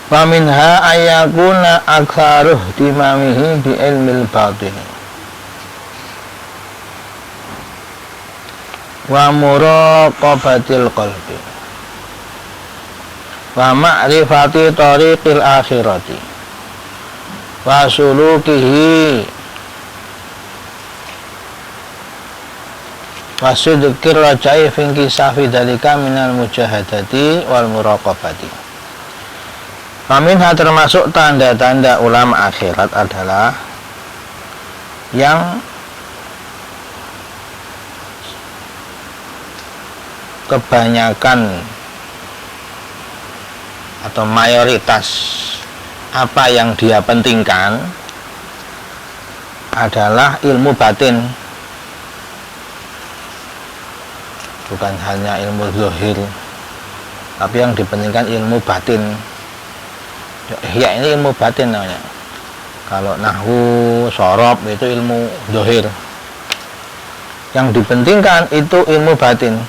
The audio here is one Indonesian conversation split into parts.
Wa minha ayakuna aktsaruh timamihi bi ilmil batin wa muraqabatil qalbi wa ma'rifati tariqil akhirati wa sulukihi wa sidqir raja'i fi inkisafi dalika minal mujahadati wal muraqabati. Faminha termasuk tanda-tanda ulama akhirat adalah yang kebanyakan atau mayoritas apa yang dia pentingkan adalah ilmu batin, bukan hanya ilmu zahir, tapi yang dipentingkan ilmu batin. Ya, ini ilmu batin namanya. Kalau nahwu, shorob itu ilmu zahir. Yang dipentingkan itu ilmu batin.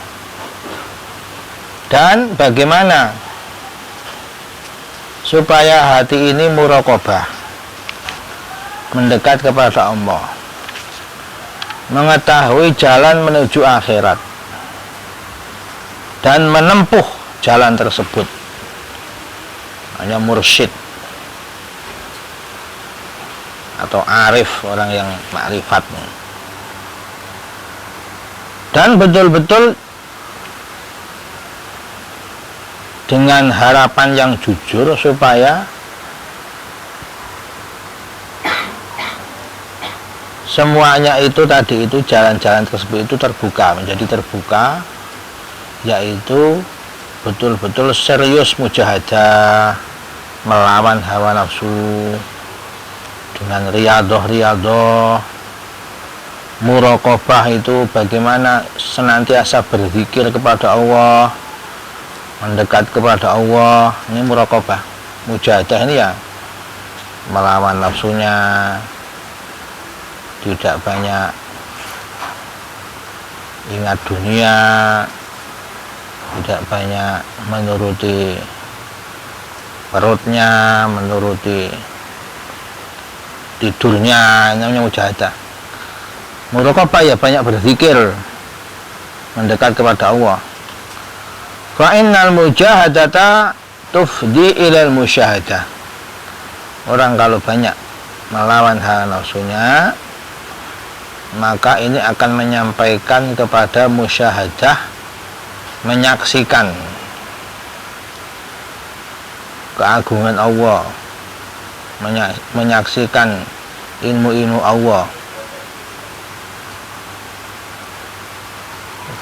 Dan bagaimana supaya hati ini muraqabah, mendekat kepada Allah, mengetahui jalan menuju akhirat, dan menempuh jalan tersebut. Hanya mursyid atau arif, orang yang makrifat, dan betul-betul dengan harapan yang jujur supaya semuanya itu tadi itu jalan-jalan tersebut itu terbuka, menjadi terbuka, yaitu betul-betul serius mujahadah melawan hawa nafsu dengan riyadhah. Muraqabah itu bagaimana senantiasa berzikir kepada Allah, mendekat kepada Allah. Ini muraqabah. Mujahadah ini ya melawan nafsunya, tidak banyak ingat dunia, tidak banyak menuruti perutnya, menuruti tidurnya. Namanya mujahadah. Muraqabah ya banyak berzikir, mendekat kepada Allah. Fa innal mujahadata tufdi ilal musyahadah. Orang kalau banyak melawan hawa nafsunya, maka ini akan menyampaikan kepada musyahadah, menyaksikan keagungan Allah, menyaksikan ilmu-ilmu Allah.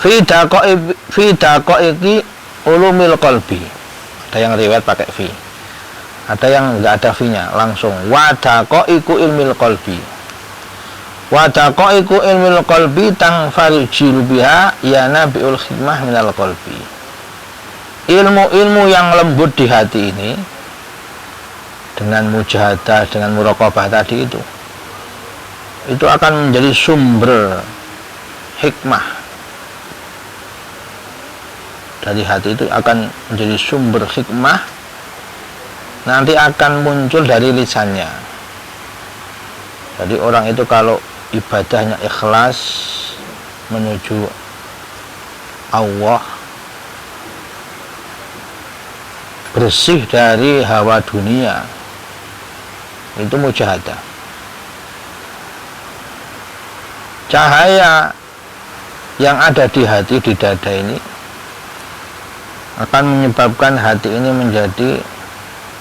Fi daqaiqi ulumil qalbi. Ada yang riwayat pakai fi, ada yang enggak ada fi-nya, langsung wa daqaiqu ilmil qalbi. Wa daqaiqu ilmil qalbi tangfarjilu biha ya nabiul hikmah minal qalbi. Ilmu-ilmu yang lembut di hati ini dengan mujahadah, dengan muraqabah tadi itu akan menjadi sumber hikmah dari hati, itu akan menjadi sumber hikmah, nanti akan muncul dari lisannya. Jadi orang itu kalau ibadahnya ikhlas menuju Allah, bersih dari hawa dunia, itu mujahadah. Cahaya yang ada di hati, di dada ini akan menyebabkan hati ini menjadi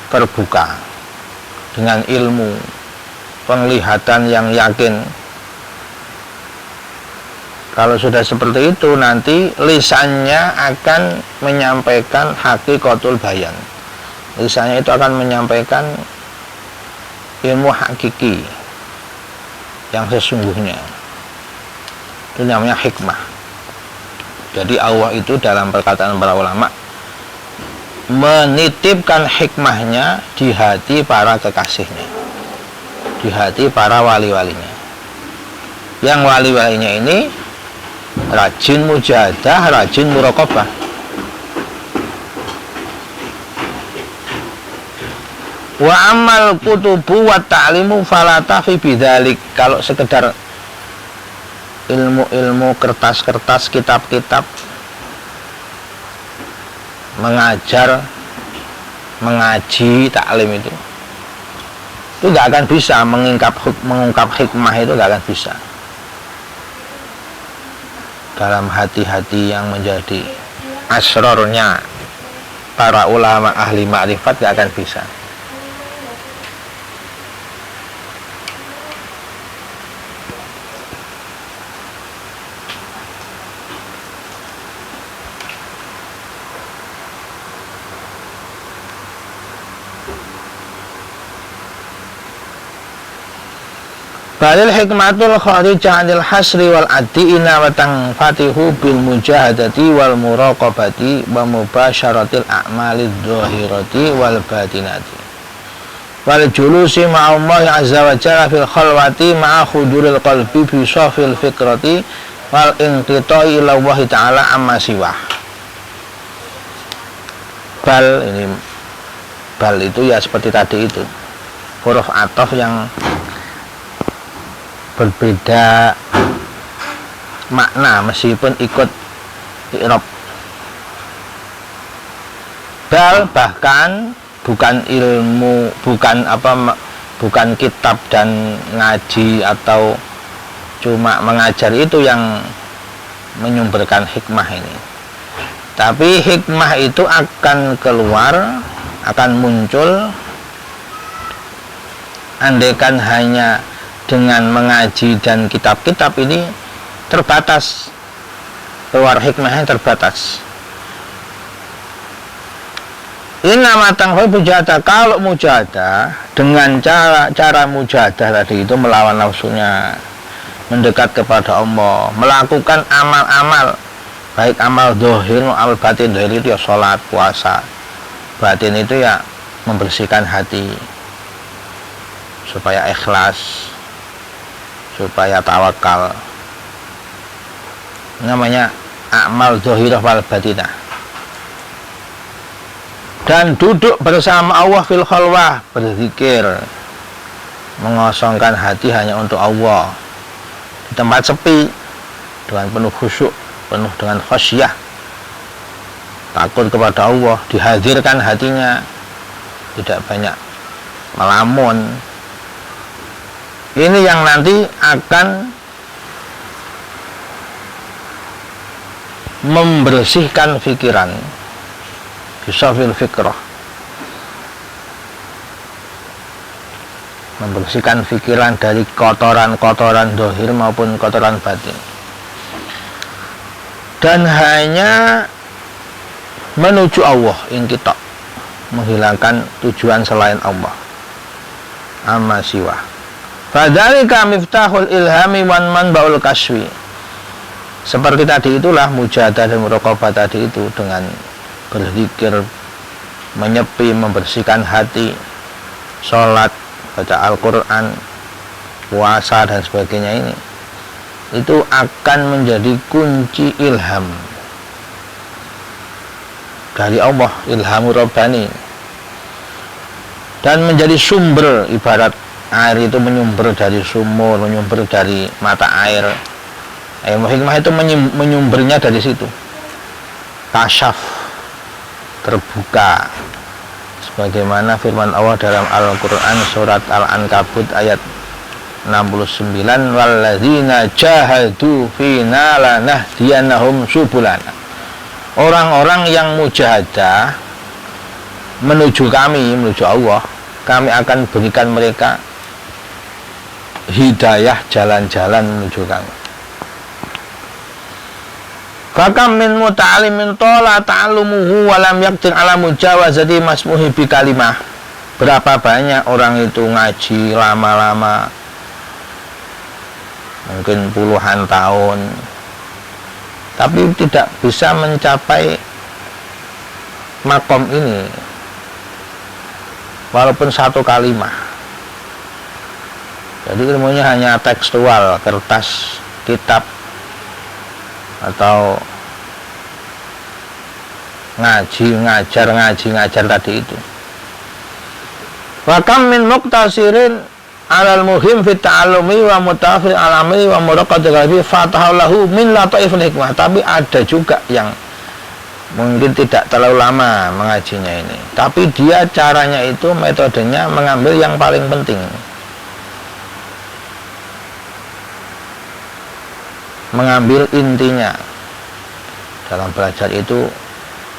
terbuka dengan ilmu, penglihatan yang yakin. Kalau sudah seperti itu, nanti lisannya akan menyampaikan hakikatul bayan. Lisannya itu akan menyampaikan ilmu hakiki yang sesungguhnya. Itu namanya hikmah. Jadi Allah itu dalam perkataan para ulama menitipkan hikmahnya di hati para kekasihnya, di hati para wali-walinya. Yang wali-walinya ini rajin mujahadah, rajin muraqabah. Wa amal kutubu wa ta'limu fala tafi bidzalik. Kalau sekedar ilmu-ilmu, kertas-kertas, kitab-kitab, mengajar, mengaji, taklim itu nggak akan bisa mengungkap hikmah, itu nggak akan bisa dalam hati-hati yang menjadi asrornya para ulama ahli ma'rifat, nggak akan bisa. Balil hikmatul kharijah anil hasri wal addi'ina wa tanfatihu bil mujahadati wal muraqabati wa mubasyaratil a'malid dhahirati wal batinati wal julusi ma'allahi azza wa jalla fil khalwati ma'a khuduril qalbi bi safil fikrati wal inqita'i ila Allah ta'ala amma siwah. Bal itu ya seperti tadi itu, huruf ataf yang berbeda makna meskipun ikut i'rab. Bal bahkan bukan ilmu, bukan kitab dan ngaji atau cuma mengajar itu yang menyumberkan hikmah ini, tapi hikmah itu akan keluar, akan muncul andaikan hanya dengan mengaji dan kitab-kitab ini terbatas, keluar hikmahnya terbatas. Ini nama tangfai mujahadah. Kalau mujahadah dengan cara mujahadah tadi itu melawan nafsunya, mendekat kepada Allah, melakukan amal-amal, baik amal zahir maupun amal batin. Zahir itu ya sholat, puasa, batin itu ya membersihkan hati supaya ikhlas, supaya tawakal, namanya amal zahirah wal batinah. Dan duduk bersama Allah fil khalwah, berzikir, mengosongkan hati hanya untuk Allah di tempat sepi dengan penuh khusyuk, penuh dengan khasyah, takut kepada Allah, dihadirkan hatinya, tidak banyak melamun. Ini yang nanti akan membersihkan pikiran, bisafil fikrah, membersihkan pikiran dari kotoran-kotoran zahir maupun kotoran batin, dan hanya menuju Allah, inqita, menghilangkan tujuan selain Allah, amma siwa. Fadzalika miftahul ilhami wan manbaul kaswi. Seperti tadi itulah mujahadah dan muraqabah tadi itu, dengan berzikir, menyepi, membersihkan hati, sholat, baca Al-Quran, puasa dan sebagainya, ini itu akan menjadi kunci ilham dari Allah, ilhamur rabbani, dan menjadi sumber. Ibarat air itu menyumber dari sumur, menyumber dari mata air. Hikmah itu menyumbernya dari situ. Kasyaf, terbuka, sebagaimana firman Allah dalam Al-Quran surat Al-Ankabut ayat 69, walladzina jahadu fina lanahdiyannahum subulana. Orang-orang yang mujahadah menuju kami, menuju Allah, kami akan berikan mereka hidayah, jalan-jalan menuju kami. Fakam min muta'alimin tola ta'alumuhu walam yaktir ala mujawazati masmuhi bi kalimah. Berapa banyak orang itu ngaji lama-lama, mungkin puluhan tahun, tapi tidak bisa mencapai makom ini, walaupun satu kalimah. Jadi ilmunya hanya tekstual, kertas, kitab, atau ngaji, ngajar tadi itu. Wa kam min muqtasirin alal muhim fit ta'allumi wa mutafil alami wa muraqad ghabi fatahallahu min lataifil hikmah. Tapi ada juga yang mungkin tidak terlalu lama mengajinya ini, tapi dia caranya itu, metodenya mengambil yang paling penting, mengambil intinya. Dalam belajar itu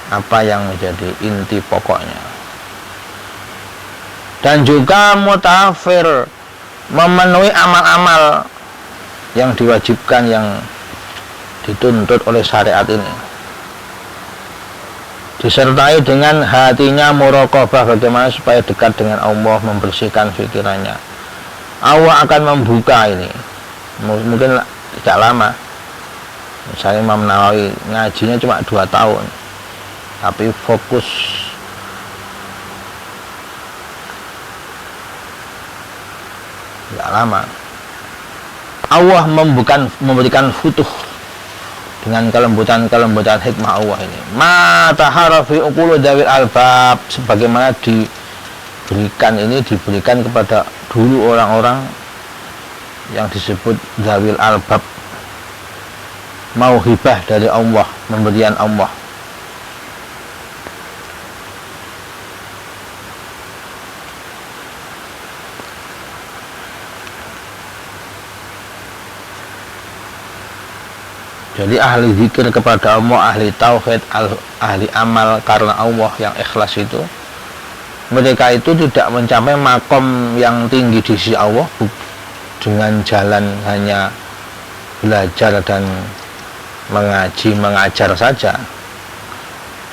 apa yang menjadi inti pokoknya. Dan juga mutafir, memenuhi amal-amal yang diwajibkan, yang dituntut oleh syariat ini, disertai dengan hatinya muraqabah, bagaimana supaya dekat dengan Allah, membersihkan pikirannya. Allah akan membuka ini, mungkin tidak lama. Misalnya Imam Nawawi ngajinya cuma 2 tahun, tapi fokus tidak lama. Allah memberikan futuh dengan kelembutan hikmah Allah ini. Ma taharafi uqulu dzawil albab, sebagaimana diberikan kepada dulu orang-orang yang disebut dzawil albab, mauhibah dari Allah, pemberian Allah. Jadi ahli zikir kepada Allah, ahli tauhid, ahli amal karena Allah yang ikhlas itu, mereka itu tidak mencapai makom yang tinggi di sisi Allah dengan jalan hanya belajar dan mengajar saja,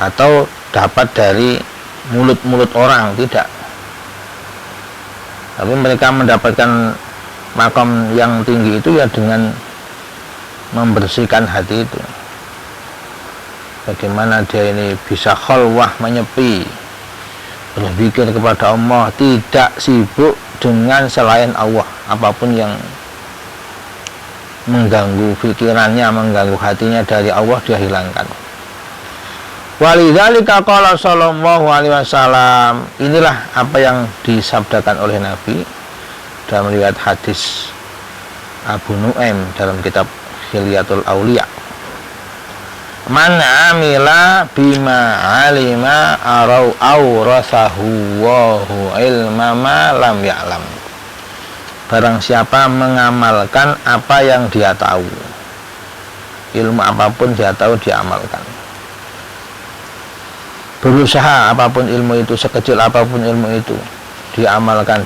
atau dapat dari mulut-mulut orang, tidak. Tapi mereka mendapatkan makom yang tinggi itu ya dengan membersihkan hati itu. Bagaimana dia ini bisa khalwah, menyepi, berzikir kepada Allah, tidak sibuk dengan selain Allah. Apapun yang mengganggu pikirannya, mengganggu hatinya dari Allah, dia hilangkan. Walidzalika qala sallallahu alaihi wasallam, inilah apa yang disabdakan oleh Nabi dalam riwayat hadis Abu Nu'aim dalam kitab Hilyatul Auliya. Man amila bima alima arau aurasahu wahu ilma ma lam ya'lam. Barang siapa mengamalkan apa yang dia tahu, ilmu apapun dia tahu, dia amalkan. Berusaha apapun ilmu itu, sekecil apapun ilmu itu, dia amalkan.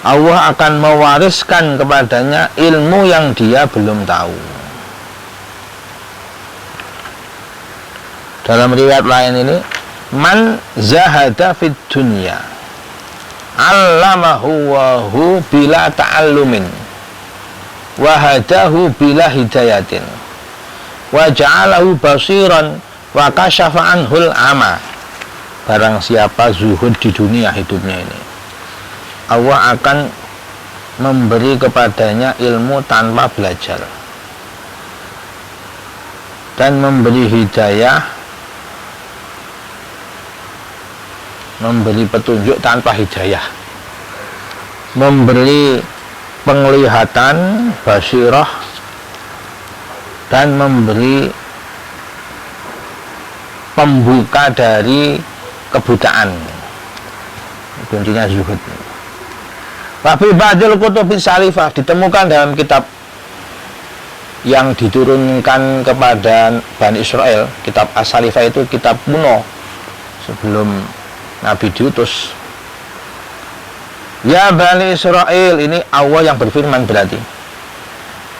Allah akan mewariskan kepadanya ilmu yang dia belum tahu. Dalam riwayat lain ini, man zahada fid dunya allamahu wahu bila ta'allumin wa hadahu bila hidayatin wa ja'alahu basiran wa kasyafa anhul ama. Barang siapa zuhud di dunia hidupnya ini, Allah akan memberi kepadanya ilmu tanpa belajar dan memberi hidayah, memberi petunjuk tanpa hidayah, memberi penglihatan basirah, dan memberi pembuka dari kebutaan. Kuncinya zuhud. Wafi ba'dil kutubis salifah, ditemukan dalam kitab yang diturunkan kepada Bani Israel. Kitab As-Salifah itu kitab kuno sebelum Nabi diutus. Ya Bani Israel, ini Allah yang berfirman berarti.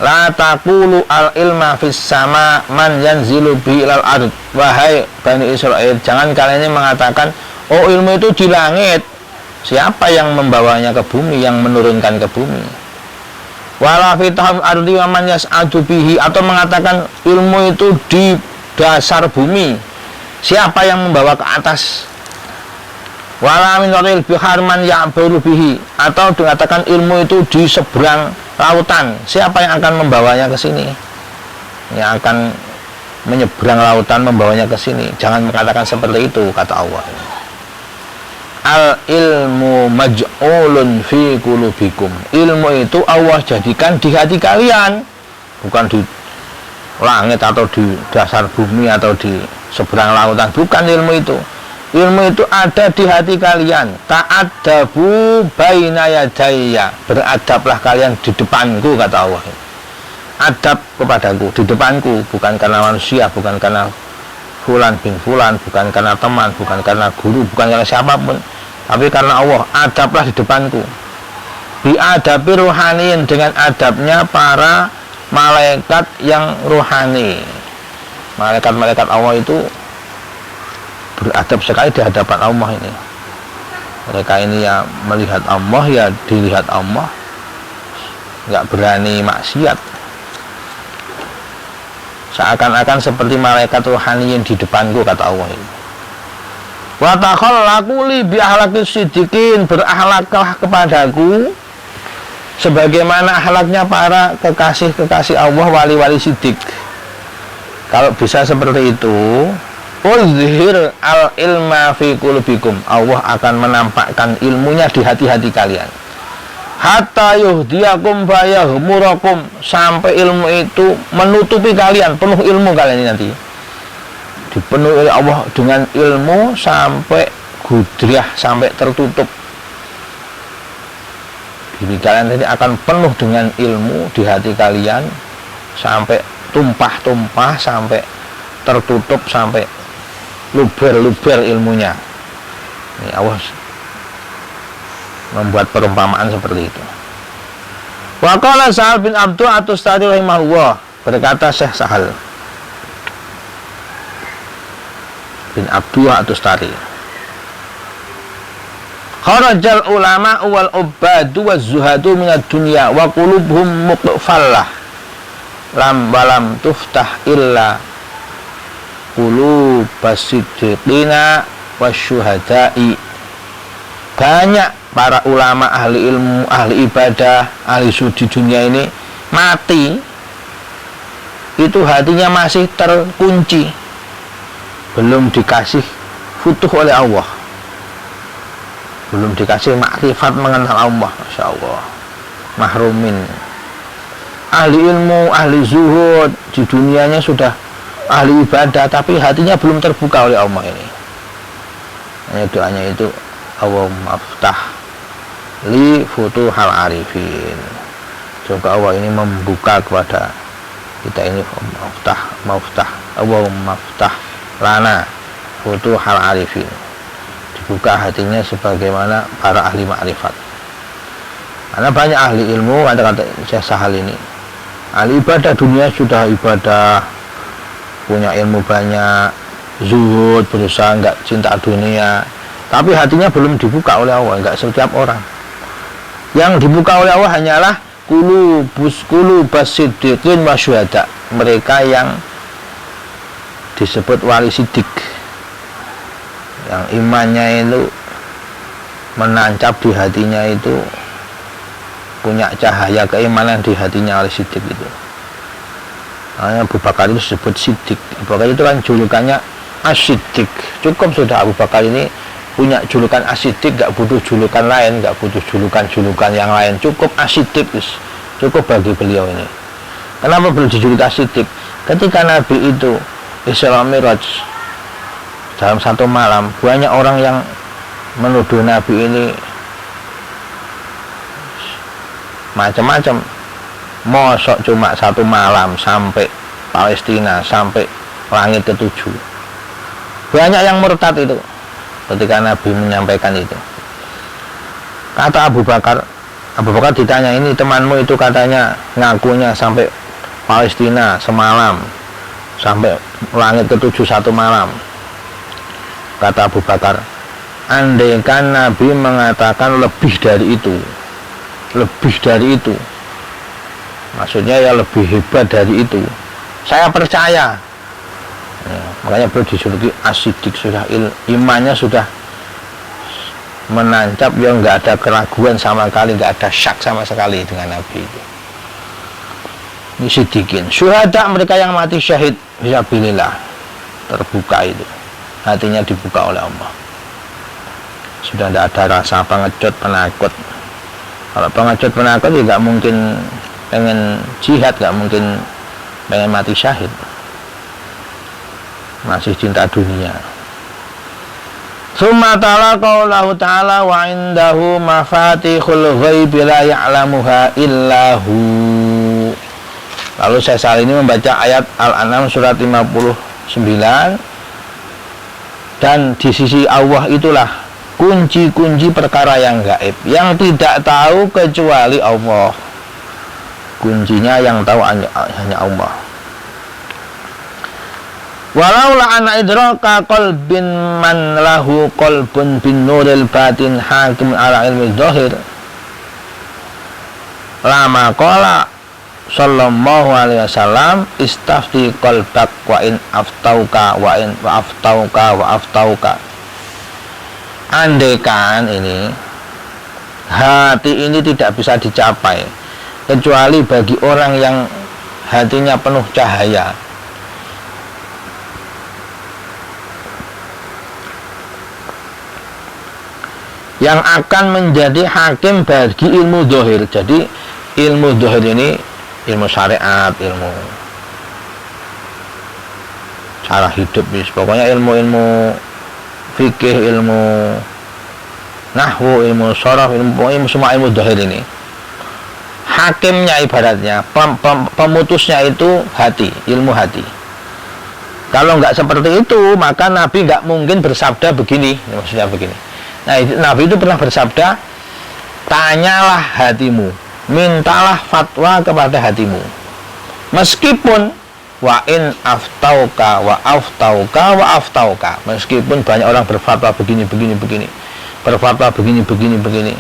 La taqulu al ilma fis sama man yanzilu bi ilal ard. Wahai Bani Israel, jangan kalian ini mengatakan, oh ilmu itu di langit. Siapa yang membawanya ke bumi, yang menurunkan ke bumi? Wala fitahum ardi wa man yas'adu bihi, atau mengatakan ilmu itu di dasar bumi. Siapa yang membawa ke atas? Wala min waril bihar man ya'buru bihi, atau dikatakan ilmu itu di seberang lautan. Siapa yang akan membawanya ke sini? Yang akan menyeberang lautan membawanya ke sini. Jangan mengatakan seperti itu, kata Allah. al ilmu maj'ulun fi qulubikum. Ilmu itu Allah jadikan di hati kalian, bukan di langit atau di dasar bumi atau di seberang lautan, bukan ilmu itu. Ilmu itu ada di hati kalian. Ta'addabu baina yadayya, beradablah kalian di depanku, kata Allah. Adab kepadaku, di depanku, bukan karena manusia, bukan karena fulan bin fulan, bukan karena teman, bukan karena guru, bukan karena siapapun, tapi karena Allah. Adablah di depanku. Bi'adabi ruhaniin, dengan adabnya para malaikat yang ruhani. Malaikat-malaikat Allah itu beradab sekali di hadapan Allah ini. Mereka ini ya melihat Allah, ya dilihat Allah, nggak berani maksiat, seakan-akan seperti malaikat rohaniyin di depanku, kata Allah ini. Wa takhallaqu li bi akhlaqis siddiqin, berakhlaklah kepadaku sebagaimana akhlaknya para kekasih-kekasih Allah, wali-wali siddiq. Kalau bisa seperti itu, uzhir al ilma fi qulubikum, Allah akan menampakkan ilmunya di hati-hati kalian. Hatta yuhdiyakum fayahmurakum, sampai ilmu itu menutupi kalian, penuh ilmu kalian ini nanti. Dipenuhi oleh Allah dengan ilmu sampai gudriah, sampai tertutup. Jadi kalian nanti akan penuh dengan ilmu di hati kalian sampai tumpah-tumpah, sampai tertutup, sampai luber-luber ilmunya. Ini Allah membuat perumpamaan seperti itu. Wa qala Sahal bin Abdul At-Tustari rahimahullah, berkata Syekh Sahal bin Abdul At-Tustari, kharajal ulama wal ubadu waz zuhadu minad dunya wa qulubuhum muqfallah lam balam tuftah illa qulubasiddiqina wasyuhada'i. Banyak para ulama, ahli ilmu, ahli ibadah, ahli suci dunia ini mati, itu hatinya masih terkunci, belum dikasih futuh oleh Allah, belum dikasih makrifat mengenal Allah. Masya Allah, mahrumin. Ahli ilmu, ahli zuhud, di dunianya sudah ahli ibadah, tapi hatinya belum terbuka oleh Allah ini. Hanya doanya itu, Allahumma aftah li futuhal arifin. Semoga Allah ini membuka kepada kita ini, maftah Allahumma aftah lana futuhal arifin, dibuka hatinya sebagaimana para ahli makrifat. Karena banyak ahli ilmu, kata-kata Syekh Sahal ini, ahli ibadah dunia sudah ibadah, punya ilmu banyak, zuhud, berusaha enggak cinta dunia, tapi hatinya belum dibuka oleh Allah. Enggak setiap orang. Yang dibuka oleh Allah hanyalah qulubasiddiqin wasyuhada, mereka yang disebut wali siddiq, yang imannya itu menancap di hatinya, itu punya cahaya keimanan di hatinya oleh siddiq itu. Hanya Abu Bakar itu disebut siddiq. Abu Bakar itu kan julukannya as-siddiq. Cukup sudah Abu Bakar ini punya julukan as-siddiq, gak butuh julukan lain, gak butuh julukan-julukan yang lain. Cukup as-siddiq, cukup bagi beliau ini. Kenapa beliau dijulukan as-siddiq? Ketika Nabi itu Isra Mi'raj dalam satu malam, banyak orang yang menuduh Nabi ini macam-macam. Mosok cuma satu malam sampai Palestina, sampai langit ketujuh. Banyak yang murtad itu ketika Nabi menyampaikan itu. Kata Abu Bakar ditanya, ini temanmu itu katanya ngakunya sampai Palestina semalam, sampai langit ketujuh satu malam. Kata Abu Bakar, andaikan Nabi mengatakan lebih dari itu, maksudnya ya lebih hebat dari itu, saya percaya. Ya, makanya beliau dijuluki as-siddiq, sudah imannya sudah menancap, ya nggak ada keraguan sama sekali, nggak ada syak sama sekali dengan Nabi itu. Ini siddiqin. Syuhada, mereka yang mati syahid fisabilillah, terbuka itu, hatinya dibuka oleh Allah. sudah tidak ada rasa pengecut penakut. Kalau pengecut penakut ya nggak mungkin pengen jihad, nggak mungkin pengen mati syahid, masih cinta dunia. Summa ta'ala qaulahu ta'ala wa indahu mafatihul ghaibi la ya'lamuha illahu. Lalu saya saat ini membaca ayat Al-An'am surat 59, dan di sisi Allah itulah kunci-kunci perkara yang gaib, yang tidak tahu kecuali Allah. Kuncinya yang tahu hanya Allah. Walau la ana idraka qalbin man lahu qalbun bin nuril batin hakim ala ilmi dhahir lama qala sallallahu alaihi wasallam istafti qalbak wa in aftauka wa in aftauka wa aftauka. Andaikan ini hati ini tidak bisa dicapai kecuali bagi orang yang hatinya penuh cahaya, yang akan menjadi hakim bagi ilmu zahir. Jadi ilmu zahir ini ilmu syariat, ilmu cara hidup, pokoknya ilmu-ilmu fikih, ilmu nahwu, ilmu sharaf, ilmu semua ilmu zahir ini. Hakimnya ibaratnya, pemutusnya itu hati, ilmu hati. Kalau nggak seperti itu, maka Nabi nggak mungkin bersabda begini, maksudnya begini. Nah, Nabi itu pernah bersabda, tanyalah hatimu, mintalah fatwa kepada hatimu. Meskipun wa in aftauka wa aftauka wa aftauka, meskipun banyak orang berfatwa begini, berfatwa begini,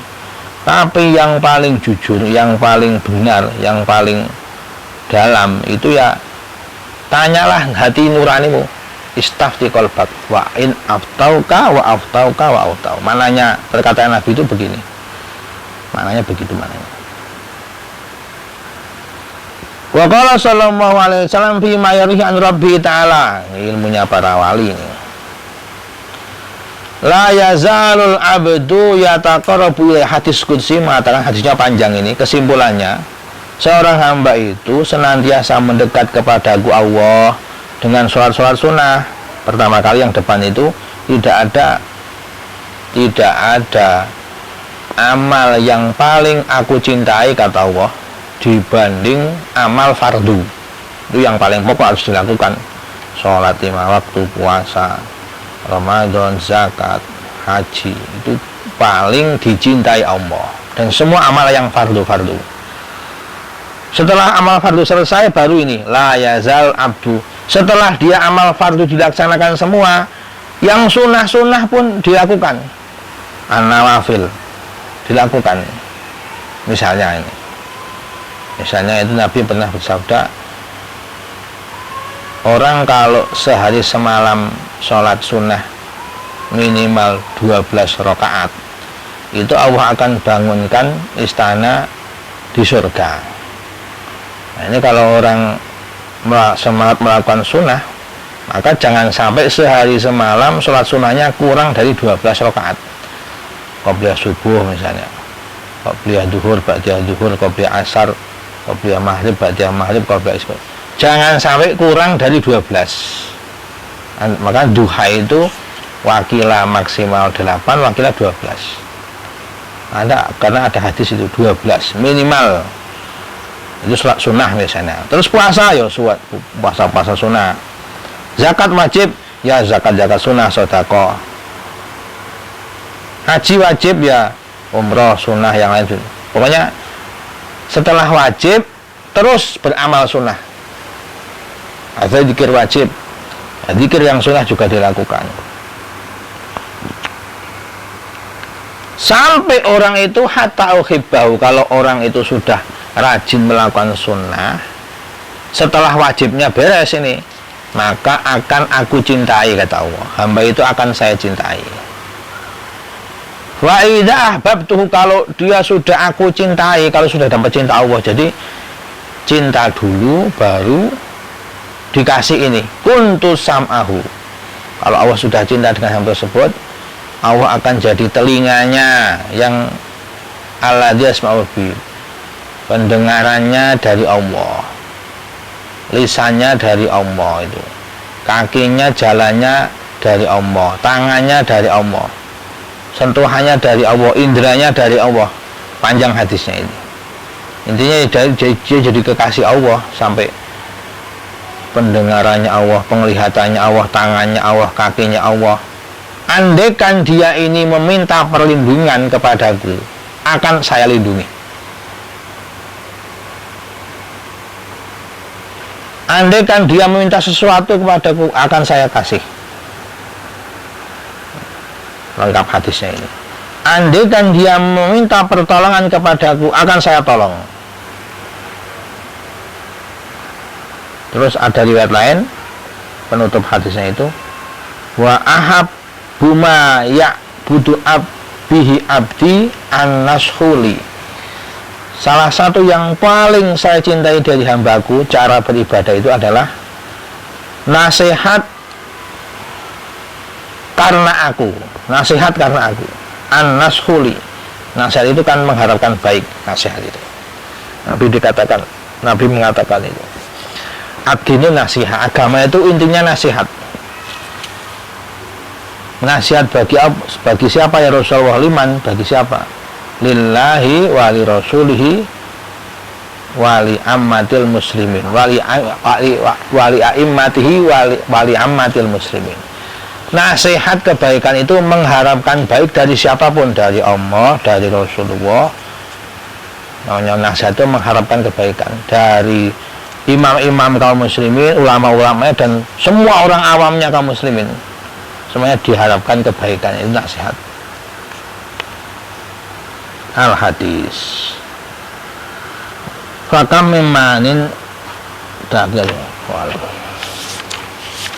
tapi yang paling jujur, yang paling benar, yang paling dalam itu ya tanyalah hati nuranimu. Istafti qalbak wa in aftauka wa aftauka wa aftau. Mananya perkataan Nabi itu begini, mananya begitu mananya. Wa qala sallallahu alaihi wasallam fi ma yarihi an rabbi ta'ala, ilmunya para wali ini. La yazalul abdu yataqarrabu ila, hadis qudsi mengatakan, hadisnya panjang ini, kesimpulannya seorang hamba itu senantiasa mendekat kepadaku Allah dengan sholat-sholat sunnah. Pertama kali yang depan itu tidak ada amal yang paling aku cintai kata Allah dibanding amal fardu. Itu yang paling pokok harus dilakukan. Sholat 5 waktu, puasa, Ramadan, zakat, haji, itu paling dicintai Allah. Dan semua amal yang fardu. Setelah amal fardu selesai, baru ini la yazal abdu. Setelah dia amal fardu dilaksanakan semua, yang sunnah-sunnah pun dilakukan, an-nawafil dilakukan. Misalnya itu Nabi pernah bersabda, orang kalau sehari semalam sholat sunnah minimal 12 rakaat, itu Allah akan bangunkan istana di surga. Nah, ini kalau orang semangat melakukan sunnah, maka jangan sampai sehari semalam sholat sunnahnya kurang dari 12 rakaat. Qobliyah subuh misalnya, qobliyah duhur, ba'diyah duhur, qobliyah asar, qobliyah maghrib, ba'diyah maghrib, qobliyah isya. Jangan sampai kurang dari 12. Maka duha itu wakilah maksimal 8, wakilah 12. Karena ada hadis itu 12 minimal. Itu sholat sunnah misalnya. Terus puasa ya puasa sunnah. Zakat wajib ya zakat sunnah, sedekah. Haji wajib ya umroh sunnah, yang lain. Pokoknya setelah wajib terus beramal sunnah. Ada zikir wajib, zikir yang sunnah juga dilakukan. Sampai orang itu hatta uhibbahu, kalau orang itu sudah rajin melakukan sunnah, setelah wajibnya beres ini, maka akan aku cintai kata Allah. Hamba itu akan saya cintai. Wa idza ahbabtuhu, kalau dia sudah aku cintai, kalau sudah dapat cinta Allah, jadi cinta dulu baru dikasih ini. Kuntu sam'ahu, kalau Allah sudah cinta dengan hamba tersebut, Allah akan jadi telinganya yang alladzi yasma'u bi, pendengarannya dari Allah, lisannya dari Allah itu, kakinya jalannya dari Allah, tangannya dari Allah, sentuhannya dari Allah, indranya dari Allah. Panjang hadisnya ini. Intinya dia jadi kekasih Allah, sampai pendengarannya Allah, penglihatannya Allah, tangannya Allah, kakinya Allah. Andaikan dia ini meminta perlindungan kepadaku, akan saya lindungi. Andaikan dia meminta sesuatu kepadaku, akan saya kasih. Lengkap hadisnya ini. Andaikan dia meminta pertolongan kepadaku, akan saya tolong. Terus ada riwayat lain penutup hadisnya itu, wa ahab buma ya'budu bihi abdi an-nashuli. Salah satu yang paling saya cintai dari hambaku, cara beribadah itu adalah nasihat karena aku. Nasihat karena aku. An-nashuli. Nasihat itu kan mengharapkan baik, nasihat itu. Nabi mengatakan itu. Abdi ini nasihat. Agama itu intinya nasihat. Nasihat bagi siapa ya Rasulullah? Liman, bagi siapa? Lillahi wali rasulihi wali ammatil muslimin, wali a'immatihi wali ammatil muslimin. Nasihat kebaikan itu mengharapkan baik dari siapapun, dari Allah, dari Rasulullah. Namanya nasihat itu mengharapkan kebaikan dari imam-imam kaum muslimin, ulama-ulamanya, dan semua orang awamnya kaum muslimin. Semuanya diharapkan kebaikan, itu nasihat. Al-hadis. Fakam mimanin dakil.